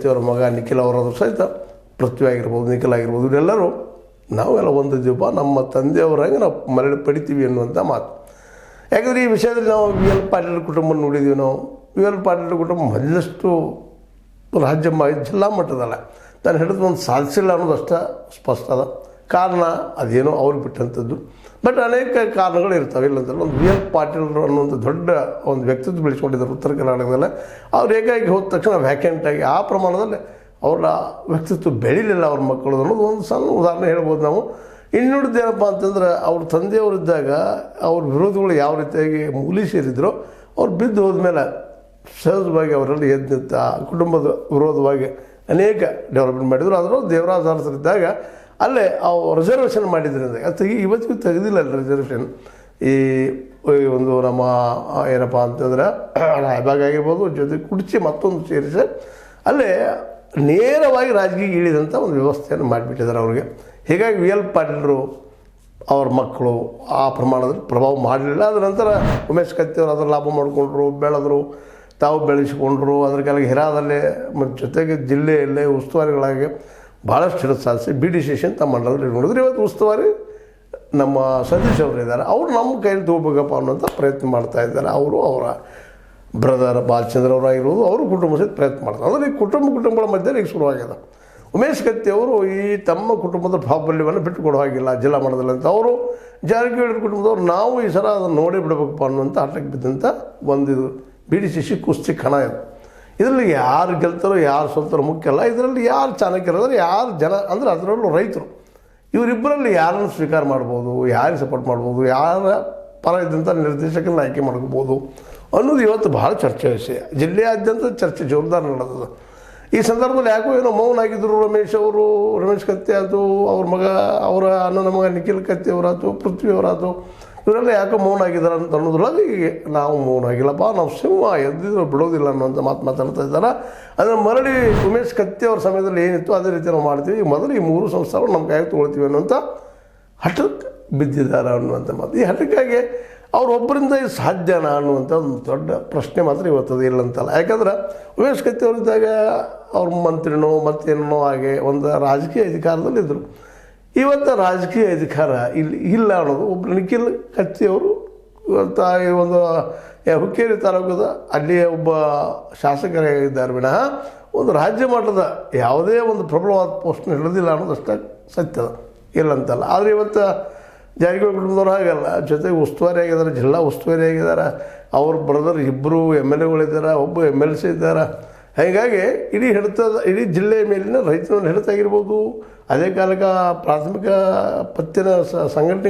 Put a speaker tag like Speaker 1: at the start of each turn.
Speaker 1: ಕತ್ತೆಯವರ ಮಗ ನಿಖಿಲ್ ಅವರಾದರೂ ಸಹಿತ ಪೃಥ್ವಿ ಆಗಿರ್ಬೋದು, ನಿಖಿಲ್ ಆಗಿರ್ಬೋದು, ಇವರೆಲ್ಲರೂ ನಾವೆಲ್ಲ ಒಂದಿದ್ದೀವಪ್ಪ, ನಮ್ಮ ತಂದೆಯವರಾಗಿ ನಾವು ಮರಳಿ ಪಡಿತೀವಿ ಅನ್ನುವಂಥ ಮಾತು. ಯಾಕಂದರೆ ಈ ವಿಷಯದಲ್ಲಿ ನಾವು ವಿ ಎಲ್ ಪಾಟೀಲ್ ಕುಟುಂಬ ನೋಡಿದ್ದೀವಿ. ನಾವು ವಿ ಎಲ್ ಪಾಟೀಲ್ ಕುಟುಂಬ ಮೊದಲಷ್ಟು ರಾಜ್ಯ ಜಿಲ್ಲಾ ಮಟ್ಟದಲ್ಲ ತಾನು ಹಿಡಿದು ಒಂದು ಸಾಧಿಸಿಲ್ಲ ಅನ್ನೋದು ಅಷ್ಟೇ ಸ್ಪಷ್ಟ ಅದ. ಕಾರಣ ಅದೇನೋ ಅವ್ರಿಗೆ ಬಿಟ್ಟಂಥದ್ದು. ಬಟ್ ಅನೇಕ ಕಾರಣಗಳು ಇರ್ತವೆ. ಇಲ್ಲಂತಲ್ಲ ಒಂದು ವಿ ಎಲ್ ಪಾಟೀಲ್ ಅನ್ನುವಂಥ ದೊಡ್ಡ ಒಂದು ವ್ಯಕ್ತಿತ್ವ ಬೆಳೆಸ್ಕೊಂಡಿದ್ದಾರೆ ಉತ್ತರ ಕರ್ನಾಟಕದಲ್ಲೇ. ಅವ್ರು ಹೇಗಾಗಿ ಹೋದ ತಕ್ಷಣ ವ್ಯಾಕೆಂಟಾಗಿ ಆ ಪ್ರಮಾಣದಲ್ಲಿ ಅವರ ವ್ಯಕ್ತಿತ್ವ ಬೆಳೀಲಿಲ್ಲ ಅವ್ರ ಮಕ್ಕಳು ಅನ್ನೋದು ಒಂದು ಸಣ್ಣ ಉದಾಹರಣೆ ಹೇಳ್ಬೋದು ನಾವು. ಇನ್ನುಳಿದೇನಪ್ಪ ಅಂತಂದ್ರೆ ಅವ್ರ ತಂದೆಯವರಿದ್ದಾಗ ಅವ್ರ ವಿರೋಧಿಗಳು ಯಾವ ರೀತಿಯಾಗಿ ಮೂಲಿ ಸೇರಿದ್ರು, ಅವ್ರು ಬಿದ್ದು ಹೋದ್ಮೇಲೆ ಸಹಜವಾಗಿ ಅವರಲ್ಲಿ ಎದ್ದು ನಿಂತ ಕುಟುಂಬದ ವಿರೋಧವಾಗಿ ಅನೇಕ ಡೆವಲಪ್ಮೆಂಟ್ ಮಾಡಿದರು. ಅದರಲ್ಲೂ ದೇವರಾಜ ಅರಸರಿದ್ದಾಗ ಅಲ್ಲೇ ಅವು ರಿಸರ್ವೇಷನ್ ಮಾಡಿದ್ರಿಂದ ಅದು ಇವತ್ತಿಗೂ ತೆಗೆದಿಲ್ಲ ರಿಸರ್ವೇಷನ್. ಈ ಒಂದು ನಮ್ಮ ಏನಪ್ಪ ಅಂತಂದ್ರೆ ರಾಯಬಾಗ್ ಆಗಿರ್ಬೋದು, ಜೊತೆ ಕುಡಿಸಿ ಮತ್ತೊಂದು ಸೇರಿಸಿ ಅಲ್ಲೇ ನೇರವಾಗಿ ರಾಜಕೀಯ ಇಳಿದಂಥ ಒಂದು ವ್ಯವಸ್ಥೆಯನ್ನು ಮಾಡಿಬಿಟ್ಟಿದ್ದಾರೆ ಅವ್ರಿಗೆ. ಹೀಗಾಗಿ ವಿ ಎಲ್ ಪಾಟೀಲರು ಅವ್ರ ಮಕ್ಕಳು ಆ ಪ್ರಮಾಣದಲ್ಲಿ ಪ್ರಭಾವ ಮಾಡಲಿಲ್ಲ. ಅದರ ನಂತರ ಉಮೇಶ್ ಕತ್ತಿಯವರು ಅದರ ಲಾಭ ಮಾಡಿಕೊಂಡ್ರು, ಬೆಳೆದ್ರು, ತಾವು ಬೆಳೆಸಿಕೊಂಡ್ರು. ಅದ್ರ ಕೆಳಗೆ ಹಿರಾದಲ್ಲೇ ಮತ್ತು ಜೊತೆಗೆ ಜಿಲ್ಲೆಯಲ್ಲೇ ಉಸ್ತುವಾರಿಗಳಾಗಿ ಭಾಳಷ್ಟು ಹಿಡಿದು ಸಾಧಿಸಿ ಬಿ ಡಿ ಶೇಷನ್ ತಮ್ಮ ಮಂಡಲದಲ್ಲಿ ನೋಡಿದ್ರೆ ಇವತ್ತು ಉಸ್ತುವಾರಿ ನಮ್ಮ ಸತೀಶ್ ಅವರು ಇದ್ದಾರೆ. ಅವರು ನಮ್ಮ ಕೈಯಲ್ಲಿ ತಗೋಬೇಕಪ್ಪ ಅನ್ನೋಂಥ ಪ್ರಯತ್ನ ಮಾಡ್ತಾ ಇದ್ದಾರೆ. ಅವರು ಅವರ ಬ್ರದರ್ ಬಾಲಚಂದ್ರ ಅವರಾಗಿರ್ಬೋದು, ಅವರು ಕುಟುಂಬ ಸಹಿತ ಪ್ರಯತ್ನ ಮಾಡ್ತಾರೆ. ಅಂದರೆ ಈ ಕುಟುಂಬಗಳ ಮಧ್ಯೆ ಈಗ ಶುರುವಾಗಿದೆ. ಉಮೇಶ್ ಕತ್ತಿಯವರು ಈ ತಮ್ಮ ಕುಟುಂಬದ ಪ್ರಾಬಲ್ಯವನ್ನು ಬಿಟ್ಟು ಕೊಡೋ ಹಾಗಿಲ್ಲ ಜಿಲ್ಲಾ ಮಟ್ಟದಲ್ಲಿ ಅಂತ. ಅವರು ಜಾರಕಿಹೊಳಿ ಕುಟುಂಬದವ್ರು ನಾವು ಈ ಸಲ ಅದನ್ನು ನೋಡೇ ಬಿಡಬೇಕಪ್ಪ ಅನ್ನುವಂಥ ಆಟಕ್ಕೆ ಬಿದ್ದಂಥ ಒಂದಿದು ಬಿ ಡಿ ಸಿ ಕುಸ್ತಿ ಕಣ ಇದು. ಇದರಲ್ಲಿ ಯಾರು ಗೆಲ್ತಾರೋ ಯಾರು ಸೋಲ್ತಾರೋ ಮುಖ್ಯ ಅಲ್ಲ. ಇದರಲ್ಲಿ ಯಾರು ಚಾಣಕ್ಯರಾದ್ರೆ ಯಾರು ಜನ ಅಂದರೆ ಅದರಲ್ಲೂ ರೈತರು ಇವರಿಬ್ಬರಲ್ಲಿ ಯಾರನ್ನು ಸ್ವೀಕಾರ ಮಾಡ್ಬೋದು, ಯಾರಿಗೆ ಸಪೋರ್ಟ್ ಮಾಡ್ಬೋದು, ಯಾರ ಪರ ಇದ್ದಂಥ ನಿರ್ದೇಶಕರನ್ನ ಆಯ್ಕೆ ಮಾಡ್ಕೋಬೋದು ಅನ್ನೋದು ಇವತ್ತು ಭಾಳ ಚರ್ಚೆ ವಿಷಯ. ಜಿಲ್ಲೆಯಾದ್ಯಂತ ಚರ್ಚೆ ಜೋರ್ದಾರ ನಡೆದದು. ಈ ಸಂದರ್ಭದಲ್ಲಿ ಯಾಕೋ ಏನೋ ಮೌನ ಆಗಿದ್ದರು ರಮೇಶ್ ಕತ್ತಿ ಆಯಿತು, ಅವ್ರ ಮಗ ಅವರ ಅಣ್ಣನ ಮಗ ನಿಖಿಲ್ ಕತ್ತಿ ಅವರಾಯ್ತು, ಪೃಥ್ವಿ ಅವರಾಯ್ತು, ಇವರೆಲ್ಲ ಯಾಕೋ ಮೌನ ಆಗಿದ್ದಾರೆ ಅಂತ ಅನ್ನೋದ್ರೊಳಗೆ ಈಗ ನಾವು ಮೌನ ಆಗಿಲ್ಲಪ್ಪ, ನಾವು ಸಿಂಹ ಎದ್ದಿದ್ರು ಬಿಡೋದಿಲ್ಲ ಅನ್ನೋಂಥ ಮಾತಾಡ್ತಾ ಇದ್ದಾರೆ. ಅದನ್ನು ಮರಳಿ ಉಮೇಶ್ ಕತ್ತಿ ಅವ್ರ ಸಮಯದಲ್ಲಿ ಏನಿತ್ತು ಅದೇ ರೀತಿ ನಾವು ಮಾಡ್ತೀವಿ. ಈಗ ಮೊದಲು ಈ 3 ಸಂಸ್ಥೆಗಳು ನಮ್ಮ ಕೈಯಾಗಿ ತೊಗೊಳ್ತೀವಿ ಅನ್ನುವಂಥ ಹಠಕ್ಕೆ ಬಿದ್ದಿದ್ದಾರೆ ಅನ್ನುವಂಥ ಮಾತು. ಈ ಹಠಕ್ಕಾಗಿ ಅವರೊಬ್ಬರಿಂದ ಇದು ಸಾಧ್ಯನಾ ಅನ್ನುವಂಥ ಒಂದು ದೊಡ್ಡ ಪ್ರಶ್ನೆ ಮಾತ್ರ ಇವತ್ತದು ಇಲ್ಲಂತಲ್ಲ. ಯಾಕಂದ್ರೆ ಉಮೇಶ್ ಕತ್ತಿ ಅವರಿದ್ದಾಗ ಅವ್ರ ಮಂತ್ರಿನೋ ಮತ್ತೇನೋ ಹಾಗೆ ಒಂದು ರಾಜಕೀಯ ಅಧಿಕಾರದಲ್ಲಿದ್ದರು. ಇವತ್ತು ರಾಜಕೀಯ ಅಧಿಕಾರ ಇಲ್ಲ ಅನ್ನೋದು ಒಬ್ಬರು ನಿಖಿಲ್ ಕತ್ತಿಯವರು ಇವತ್ತು ಒಂದು ಹುಕ್ಕೇರಿ ತಾಲೂಕದ ಅಲ್ಲಿಯ ಒಬ್ಬ ಶಾಸಕರಾಗಿದ್ದಾರೆ ವಿನಃ ಒಂದು ರಾಜ್ಯ ಮಟ್ಟದ ಯಾವುದೇ ಒಂದು ಪ್ರಬಲವಾದ ಪೋಸ್ಟ್ನ ಹಿಡಿದಿಲ್ಲ ಅನ್ನೋದಷ್ಟೇ ಸತ್ಯದ ಇಲ್ಲಂತಲ್ಲ. ಆದರೆ ಇವತ್ತು ಜಾರಕಿಹೊಳಿ ಕುಟುಂಬದವ್ರು ಹಾಗಲ್ಲ, ಜೊತೆಗೆ ಉಸ್ತುವಾರಿ ಆಗಿದ್ದಾರೆ, ಜಿಲ್ಲಾ ಉಸ್ತುವಾರಿ ಆಗಿದ್ದಾರೆ. ಅವ್ರ ಬ್ರದರ್ ಇಬ್ಬರು ಎಮ್ ಎಲ್ ಎಗಳಿದ್ದಾರೆ, ಒಬ್ಬ ಎಮ್ ಎಲ್ ಸಿ ಇದ್ದಾರೆ. ಹೀಗಾಗಿ ಇಡೀ ಜಿಲ್ಲೆಯ ಮೇಲಿನ ರೈತರ ಹಿಡಿತ ಆಗಿರ್ಬೋದು. ಅದೇ ಕಾಲಕ್ಕೆ ಪ್ರಾಥಮಿಕ ಪತ್ತಿನ ಸಂಘಟನೆ